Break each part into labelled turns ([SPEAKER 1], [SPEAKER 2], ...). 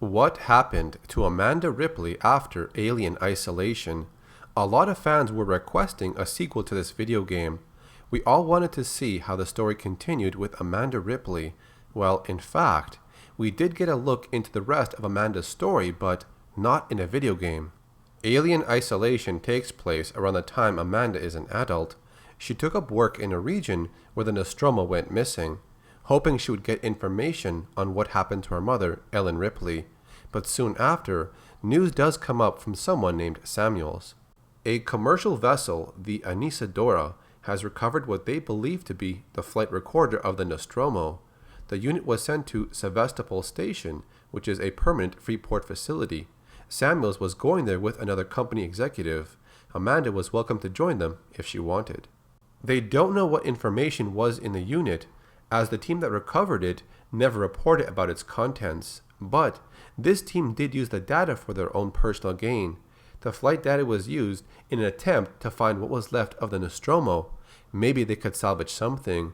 [SPEAKER 1] What happened to Amanda Ripley after Alien Isolation? A lot of fans were requesting a sequel to this video game. We all wanted to see how the story continued with Amanda Ripley. Well, in fact, we did get a look into the rest of Amanda's story, but not in a video game. Alien Isolation takes place around the time Amanda is an adult. She took up work in a region where the Nostromo went missing, hoping she would get information on what happened to her mother, Ellen Ripley. But soon after, news does come up from someone named Samuels. A commercial vessel, the Anisadora, has recovered what they believe to be the flight recorder of the Nostromo. The unit was sent to Sevastopol station, which is a permanent free port facility. Samuels was going there with another company executive. Amanda was welcome to join them if she wanted. They don't know what information was in the unit, as the team that recovered it never reported about its contents. But this team did use the data for their own personal gain. The flight data was used in an attempt to find what was left of the Nostromo. Maybe they could salvage something.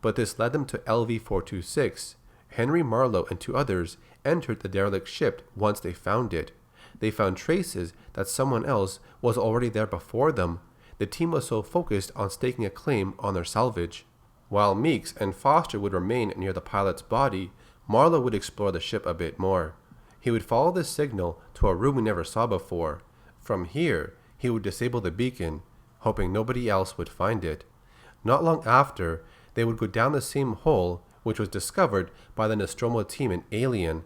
[SPEAKER 1] But this led them to LV-426. Henry Marlowe and two others entered the derelict ship once they found it. They found traces that someone else was already there before them. The team was so focused on staking a claim on their salvage. While Meeks and Foster would remain near the pilot's body, Marlowe would explore the ship a bit more. He would follow the signal to a room we never saw before. From here, he would disable the beacon, hoping nobody else would find it. Not long after, they would go down the same hole which was discovered by the Nostromo team in Alien.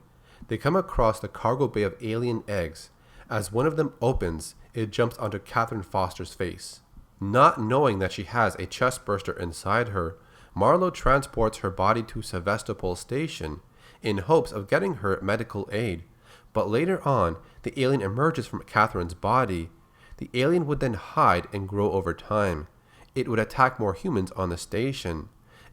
[SPEAKER 1] They come across the cargo bay of alien eggs. As one of them opens, it jumps onto Catherine Foster's face. Not knowing that she has a chest burster inside her, Marlowe transports her body to Sevastopol station in hopes of getting her medical aid. But later on, the alien emerges from Catherine's body. The alien would then hide and grow over time. It would attack more humans on the station.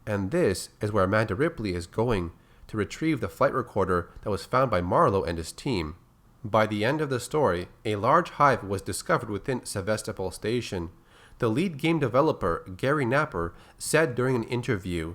[SPEAKER 1] And this is where Amanda Ripley is going, to retrieve the flight recorder that was found by Marlowe and his team. By the end of the story, a large hive was discovered within Sevastopol station. The lead game developer, Gary Napper, said during an interview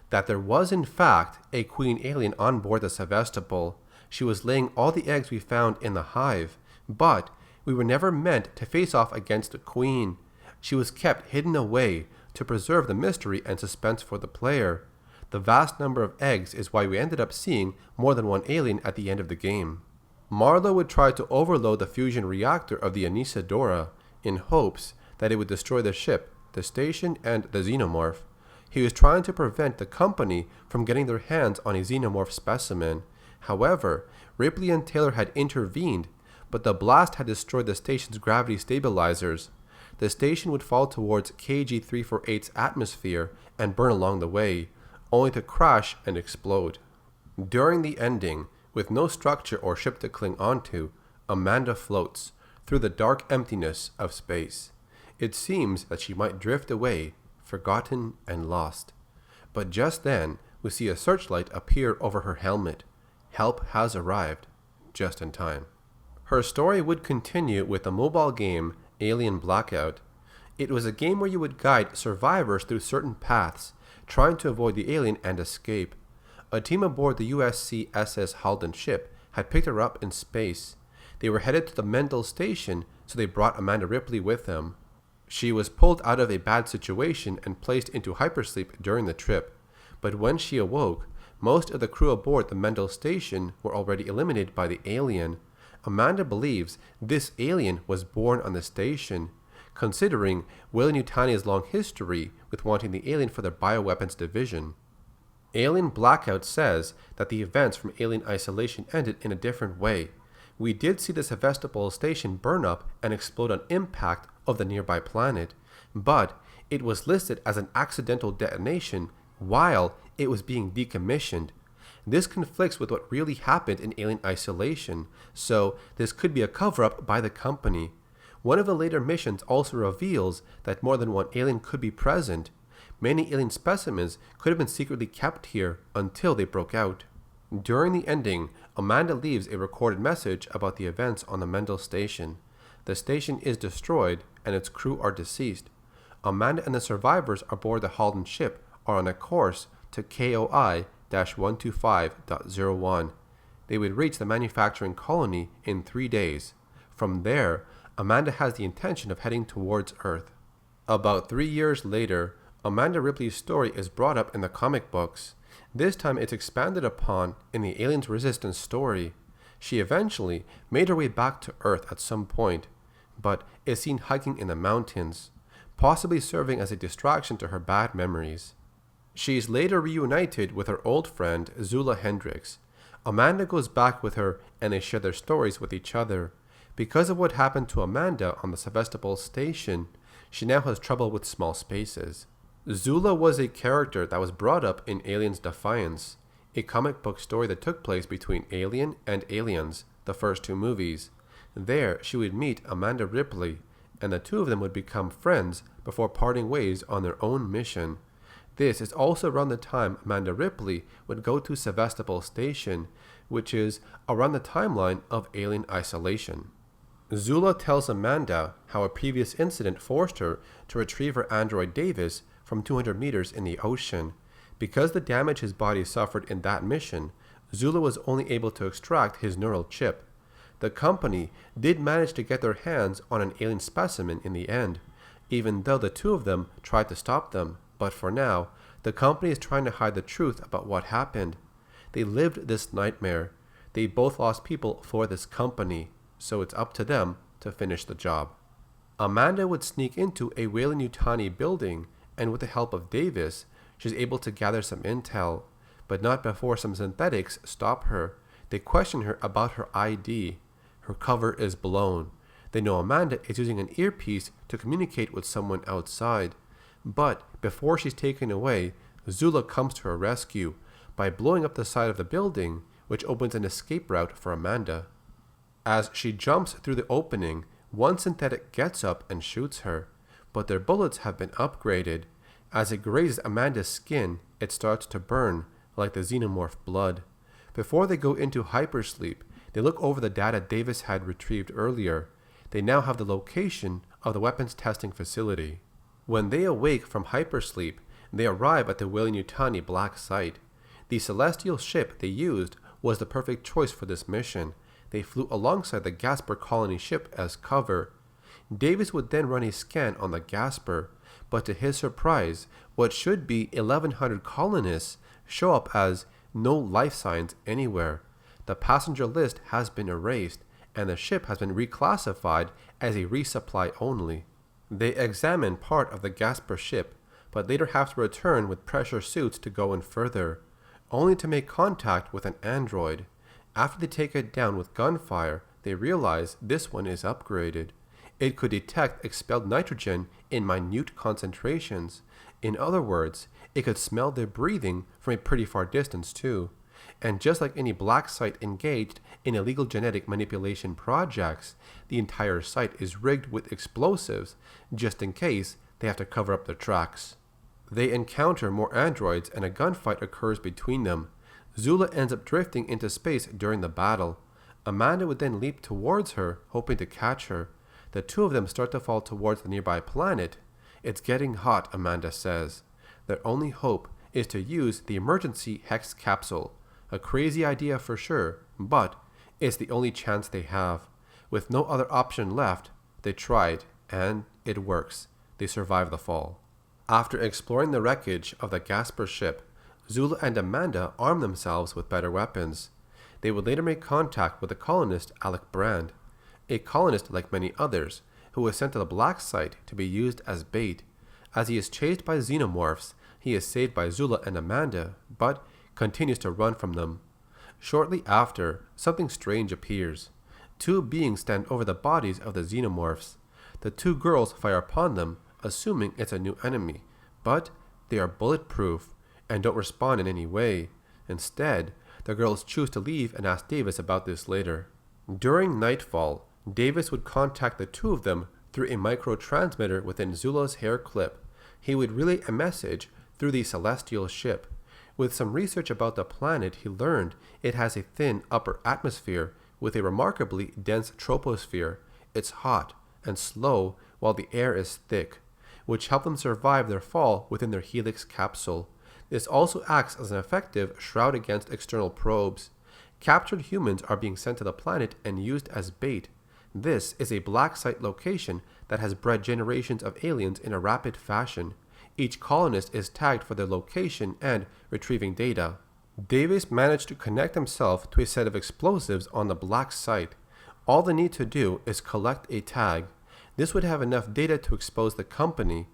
[SPEAKER 1] that there was in fact a queen alien on board the Sevastopol. She was laying all the eggs we found in the hive, but we were never meant to face off against the queen. She was kept hidden away to preserve the mystery and suspense for the player. The vast number of eggs is why we ended up seeing more than one alien at the end of the game. Marlowe would try to overload the fusion reactor of the Anisadora in hopes that it would destroy the ship, the station, and the Xenomorph. He was trying to prevent the company from getting their hands on a Xenomorph specimen. However, Ripley and Taylor had intervened, but the blast had destroyed the station's gravity stabilizers. The station would fall towards KG-348's atmosphere and burn along the way, only to crash and explode. During the ending, with no structure or ship to cling onto, Amanda floats through the dark emptiness of space. It seems that she might drift away, forgotten and lost. But just then, we see a searchlight appear over her helmet. Help has arrived, just in time. Her story would continue with the mobile game Alien Blackout. It was a game where you would guide survivors through certain paths, trying to avoid the alien and escape. A team aboard the USCSS Halden ship had picked her up in space. They were headed to the Mendel station, so they brought Amanda Ripley with them. She was pulled out of a bad situation and placed into hypersleep during the trip. But when she awoke, most of the crew aboard the Mendel station were already eliminated by the alien. Amanda believes this alien was born on the station, considering Weyland-Yutania's long history with wanting the alien for their bioweapons division. Alien Blackout says that the events from Alien Isolation ended in a different way. We did see the Sevastopol station burn up and explode on impact of the nearby planet, but it was listed as an accidental detonation while it was being decommissioned. This conflicts with what really happened in Alien Isolation, so this could be a cover-up by the company. One of the later missions also reveals that more than one alien could be present. Many alien specimens could have been secretly kept here until they broke out. During the ending, Amanda leaves a recorded message about the events on the Mendel station. The station is destroyed and its crew are deceased. Amanda and the survivors aboard the Halden ship are on a course to KOI-125.01. They would reach the manufacturing colony in 3 days. From there, Amanda has the intention of heading towards Earth. About 3 years later, Amanda Ripley's story is brought up in the comic books. This time it's expanded upon in the Aliens Resistance story. She eventually made her way back to Earth at some point, but is seen hiking in the mountains, possibly serving as a distraction to her bad memories. She is later reunited with her old friend Zula Hendricks. Amanda goes back with her and they share their stories with each other. Because of what happened to Amanda on the Sevastopol station, she now has trouble with small spaces. Zula was a character that was brought up in Aliens Defiance, a comic book story that took place between Alien and Aliens, the first 2 movies. There, she would meet Amanda Ripley, and the 2 of them would become friends before parting ways on their own mission. This is also around the time Amanda Ripley would go to Sevastopol Station, which is around the timeline of Alien Isolation. Zula tells Amanda how a previous incident forced her to retrieve her android Davis from 200 meters in the ocean. Because the damage his body suffered in that mission, Zula was only able to extract his neural chip. The company did manage to get their hands on an alien specimen in the end, even though the 2 of them tried to stop them. But for now, the company is trying to hide the truth about what happened. They lived this nightmare. They both lost people for this company, so it's up to them to finish the job. Amanda would sneak into a Weyland-Yutani building, and with the help of Davis, she's able to gather some intel, but not before some synthetics stop her. They question her about her ID. Her cover is blown. They know Amanda is using an earpiece to communicate with someone outside. But before she's taken away, Zula comes to her rescue by blowing up the side of the building, which opens an escape route for Amanda. As she jumps through the opening, one synthetic gets up and shoots her, but their bullets have been upgraded. As it grazes Amanda's skin, it starts to burn, like the Xenomorph blood. Before they go into hypersleep, they look over the data Davis had retrieved earlier. They now have the location of the weapons testing facility. When they awake from hypersleep, they arrive at the Weyland-Yutani Black Site. The celestial ship they used was the perfect choice for this mission. They flew alongside the Gasper colony ship as cover. Davis would then run a scan on the Gasper, but to his surprise, what should be 1,100 colonists show up as no life signs anywhere. The passenger list has been erased, and the ship has been reclassified as a resupply only. They examine part of the Gasper ship, but later have to return with pressure suits to go in further, only to make contact with an android. After they take it down with gunfire, they realize this one is upgraded. It could detect expelled nitrogen in minute concentrations. In other words, it could smell their breathing from a pretty far distance too. And just like any black site engaged in illegal genetic manipulation projects, the entire site is rigged with explosives, just in case they have to cover up their tracks. They encounter more androids and a gunfight occurs between them. Zula ends up drifting into space during the battle. Amanda would then leap towards her, hoping to catch her. The 2 of them start to fall towards the nearby planet. It's getting hot, Amanda says. Their only hope is to use the emergency Hex capsule. A crazy idea for sure, but it's the only chance they have. With no other option left, they tried, and it works. They survive the fall. After exploring the wreckage of the Gasper ship, Zula and Amanda arm themselves with better weapons. They would later make contact with the colonist Alec Brand, a colonist like many others, who was sent to the Black Site to be used as bait. As he is chased by xenomorphs, he is saved by Zula and Amanda, but continues to run from them. Shortly after, something strange appears. 2 beings stand over the bodies of the xenomorphs. The 2 girls fire upon them, assuming it's a new enemy, but they are bulletproof and don't respond in any way. Instead, the girls choose to leave and ask Davis about this later. During nightfall, Davis would contact the 2 of them through a microtransmitter within Zula's hair clip. He would relay a message through the celestial ship. With some research about the planet, he learned it has a thin upper atmosphere with a remarkably dense troposphere. It's hot and slow while the air is thick, which helped them survive their fall within their helix capsule. This also acts as an effective shroud against external probes. Captured humans are being sent to the planet and used as bait. This is a black site location that has bred generations of aliens in a rapid fashion. Each colonist is tagged for their location and retrieving data. Davis managed to connect himself to a set of explosives on the black site. All they need to do is collect a tag. This would have enough data to expose the company.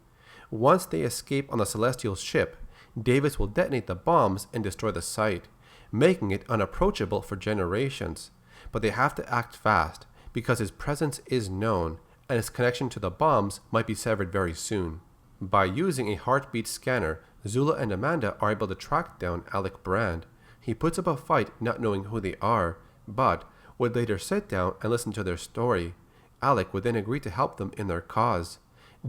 [SPEAKER 1] Once they escape on the Celestial ship, Davis will detonate the bombs and destroy the site, making it unapproachable for generations. But they have to act fast, because his presence is known, and his connection to the bombs might be severed very soon. By using a heartbeat scanner, Zula and Amanda are able to track down Alec Brand. He puts up a fight not knowing who they are, but would later sit down and listen to their story. Alec would then agree to help them in their cause.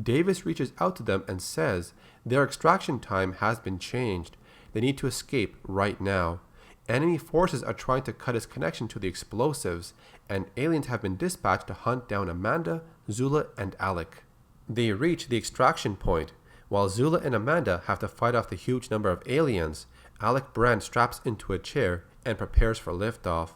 [SPEAKER 1] Davis reaches out to them and says their extraction time has been changed. They need to escape right now. Enemy forces are trying to cut his connection to the explosives, and aliens have been dispatched to hunt down Amanda, Zula, and Alec. They reach the extraction point. While Zula and Amanda have to fight off the huge number of aliens, Alec Brand straps into a chair and prepares for liftoff.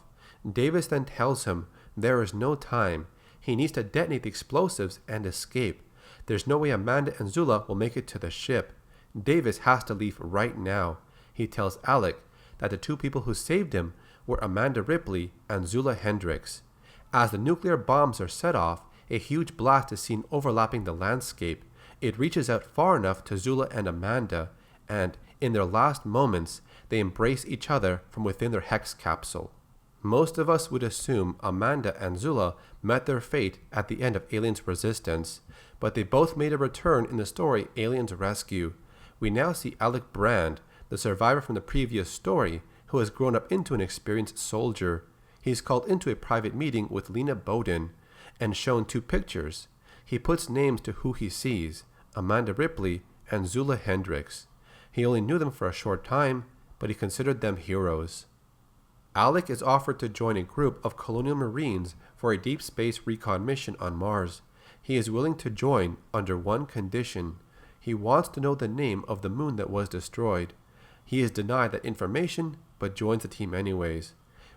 [SPEAKER 1] Davis then tells him there is no time. He needs to detonate the explosives and escape. There's no way Amanda and Zula will make it to the ship. Davis has to leave right now. He tells Alec that the two people who saved him were Amanda Ripley and Zula Hendricks. As the nuclear bombs are set off, a huge blast is seen overlapping the landscape. It reaches out far enough to Zula and Amanda, and in their last moments, they embrace each other from within their hex capsule. Most of us would assume Amanda and Zula met their fate at the end of Aliens Resistance, but they both made a return in the story Aliens Rescue. We now see Alec Brand, the survivor from the previous story, who has grown up into an experienced soldier. He's called into a private meeting with Lena Bowden and shown two pictures. He puts names to who he sees, Amanda Ripley and Zula Hendricks. He only knew them for a short time, but he considered them heroes. Alec is offered to join a group of Colonial Marines for a deep space recon mission on Mars. He is willing to join under one condition. He wants to know the name of the moon that was destroyed. He is denied that information, but joins the team anyways.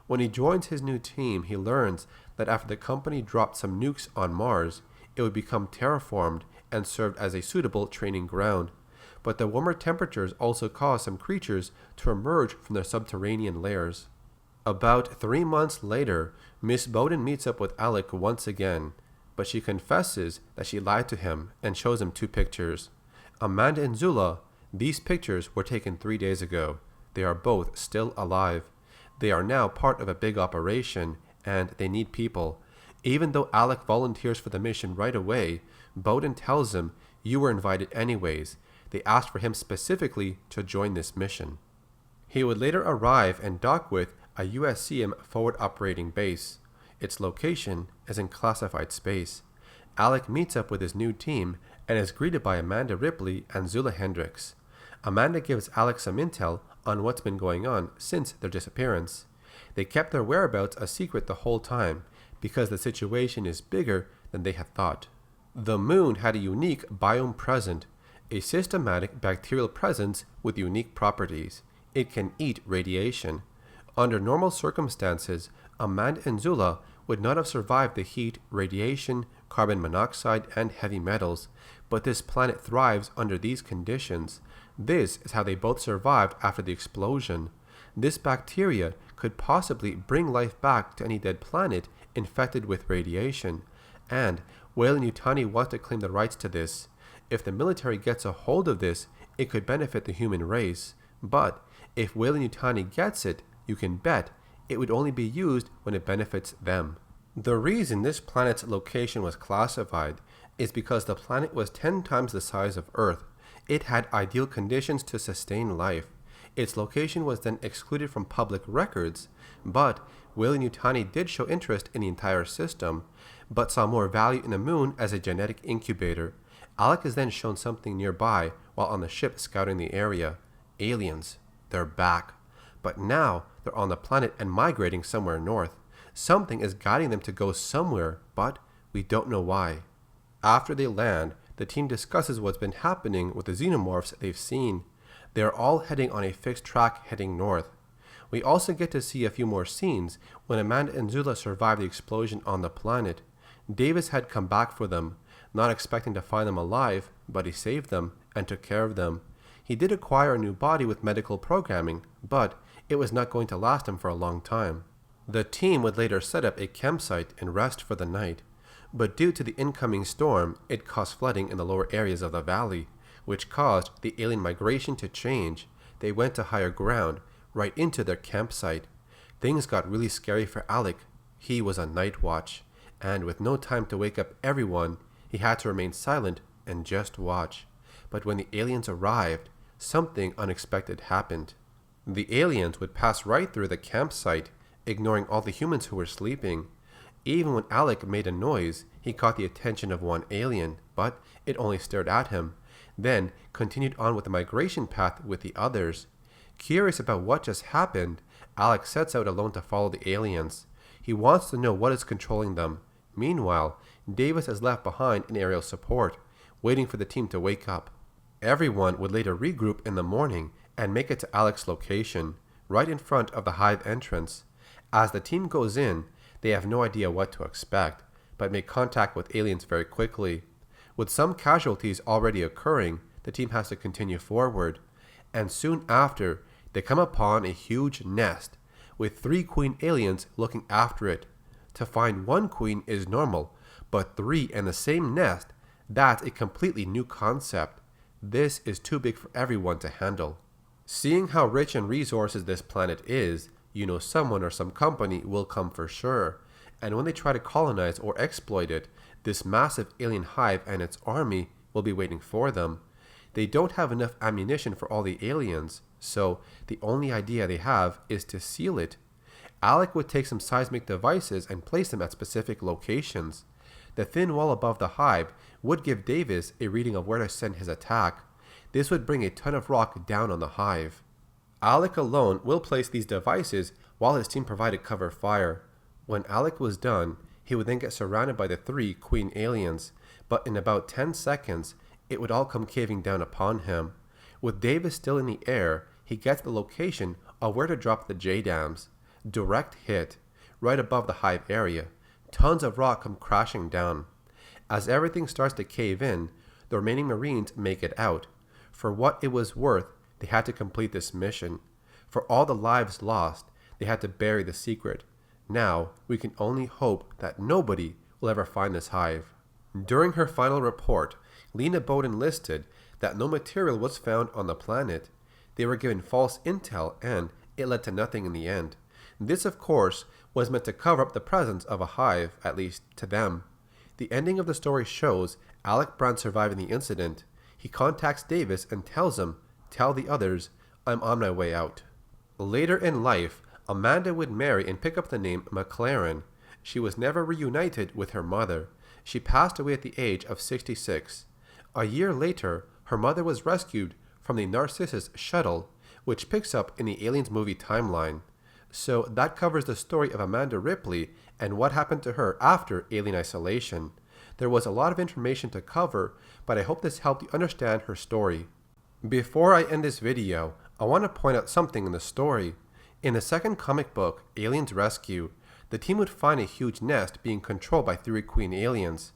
[SPEAKER 1] When he joins his new team, he learns that after the company dropped some nukes on Mars, it would become terraformed and served as a suitable training ground. But the warmer temperatures also caused some creatures to emerge from their subterranean lairs. About 3 months later, Miss Bowden meets up with Alec once again, but she confesses that she lied to him and shows him two pictures. Amanda and Zula, these pictures were taken 3 days ago. They are both still alive. They are now part of a big operation, and they need people. Even though Alec volunteers for the mission right away, Bowden tells him, "You were invited anyways." They asked for him specifically to join this mission. He would later arrive and dock with a USCM forward operating base. Its location is in classified space. Alec meets up with his new team and is greeted by Amanda Ripley and Zula Hendricks. Amanda gives Alec some intel on what's been going on since their disappearance. They kept their whereabouts a secret the whole time because the situation is bigger than they had thought. The moon had a unique biome present, a systematic bacterial presence with unique properties. It can eat radiation. Under normal circumstances, Amanda and Zula would not have survived the heat, radiation, carbon monoxide, and heavy metals, but this planet thrives under these conditions. This is how they both survived after the explosion. This bacteria could possibly bring life back to any dead planet infected with radiation, and Weyland-Yutani wants to claim the rights to this. If the military gets a hold of this, it could benefit the human race, but if Weyland-Yutani gets it, you can bet it would only be used when it benefits them. The reason this planet's location was classified is because the planet was 10 times the size of Earth. It had ideal conditions to sustain life. Its location was then excluded from public records, but Weyland-Yutani did show interest in the entire system, but saw more value in the moon as a genetic incubator. Alec is then shown something nearby while on the ship scouting the area. Aliens. They're back. But now they're on the planet and migrating somewhere north. Something is guiding them to go somewhere, but we don't know why. After they land, the team discusses what's been happening with the xenomorphs they've seen. They are all heading on a fixed track heading north. We also get to see a few more scenes when Amanda and Zula survived the explosion on the planet. Davis had come back for them, not expecting to find them alive, but he saved them and took care of them. He did acquire a new body with medical programming, but it was not going to last him for a long time. The team would later set up a campsite and rest for the night, but due to the incoming storm, it caused flooding in the lower areas of the valley, which caused the alien migration to change. They went to higher ground, right into their campsite. Things got really scary for Alec. He was on night watch, and with no time to wake up everyone, he had to remain silent and just watch. But when the aliens arrived, something unexpected happened. The aliens would pass right through the campsite, ignoring all the humans who were sleeping. Even when Alec made a noise, he caught the attention of one alien, but it only stared at him, then continued on with the migration path with the others. Curious about what just happened, Alec sets out alone to follow the aliens. He wants to know what is controlling them. Meanwhile, Davis is left behind in aerial support, waiting for the team to wake up. Everyone would later regroup in the morning and make it to Alec's location, right in front of the hive entrance. As the team goes in, they have no idea what to expect, but make contact with aliens very quickly. With some casualties already occurring, the team has to continue forward, and soon after, they come upon a huge nest, with 3 queen aliens looking after it. To find one queen is normal, but 3 in the same nest, that's a completely new concept. This is too big for everyone to handle. Seeing how rich in resources this planet is, you know someone or some company will come for sure, and when they try to colonize or exploit it, this massive alien hive and its army will be waiting for them. They don't have enough ammunition for all the aliens, so the only idea they have is to seal it. Alec would take some seismic devices and place them at specific locations. The thin wall above the hive would give Davis a reading of where to send his attack. This would bring a ton of rock down on the hive. Alec alone will place these devices while his team provided cover fire. When Alec was done, he would then get surrounded by the 3 queen aliens, but in about 10 seconds, it would all come caving down upon him. With Davis still in the air, he gets the location of where to drop the J-dams. Direct hit, right above the hive area. Tons of rock come crashing down. As everything starts to cave in, the remaining Marines make it out. For what it was worth, they had to complete this mission. For all the lives lost, they had to bury the secret. Now, we can only hope that nobody will ever find this hive. During her final report, Lena Bowden listed that no material was found on the planet. They were given false intel and it led to nothing in the end. This, of course, was meant to cover up the presence of a hive, at least to them. The ending of the story shows Alec Brown surviving the incident. He contacts Davis and tells him, "Tell the others, I'm on my way out." Later in life, Amanda would marry and pick up the name McLaren. She was never reunited with her mother. She passed away at the age of 66. A year later, her mother was rescued from the Narcissus shuttle, which picks up in the Aliens movie timeline. So that covers the story of Amanda Ripley and what happened to her after alien isolation. There was a lot of information to cover, but I hope this helped you understand her story. Before I end this video, I want to point out something in the story. In the second comic book, Aliens Rescue, the team would find a huge nest being controlled by 3 queen aliens.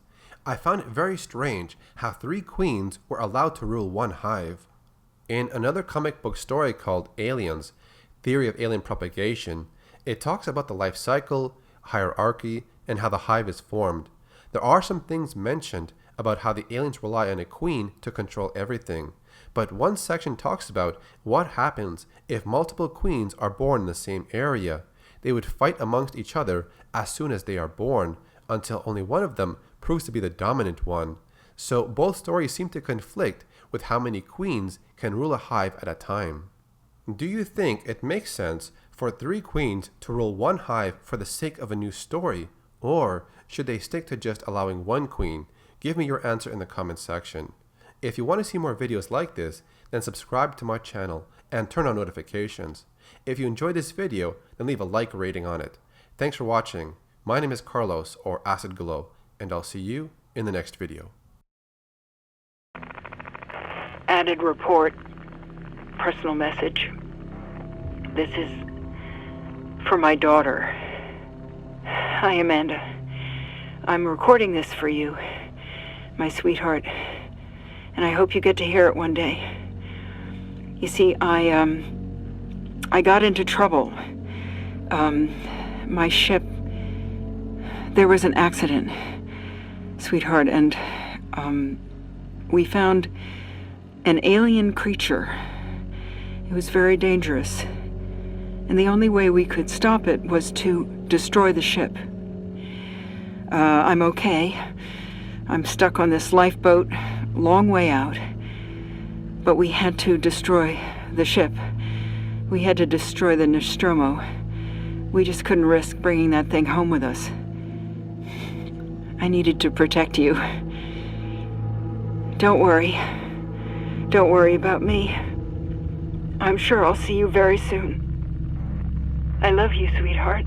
[SPEAKER 1] I found it very strange how 3 queens were allowed to rule one hive. In another comic book story called Aliens, Theory of Alien Propagation, it talks about the life cycle, hierarchy, and how the hive is formed. There are some things mentioned about how the aliens rely on a queen to control everything, but one section talks about what happens if multiple queens are born in the same area. They would fight amongst each other as soon as they are born, until only one of them proves to be the dominant one. So both stories seem to conflict with how many queens can rule a hive at a time. Do you think it makes sense for 3 queens to rule one hive for the sake of a new story? Or should they stick to just allowing 1 queen? Give me your answer in the comment section. If you want to see more videos like this, then subscribe to my channel and turn on notifications. If you enjoyed this video, then leave a like rating on it. Thanks for watching. My name is Carlos, or Acid Glow, and I'll see you in the next video.
[SPEAKER 2] Added report. Personal message. This is For my daughter. Hi, Amanda. I'm recording this for you, my sweetheart, and I hope you get to hear it one day. You see, I got into trouble. My ship, there was an accident, sweetheart, and, we found an alien creature. It was very dangerous, and the only way we could stop it was to destroy the ship. I'm okay. I'm stuck on this lifeboat, long way out, but we had to destroy the ship. We had to destroy the Nostromo. We just couldn't risk bringing that thing home with us. I needed to protect you. Don't worry. Don't worry about me. I'm sure I'll see you very soon. I love you, sweetheart.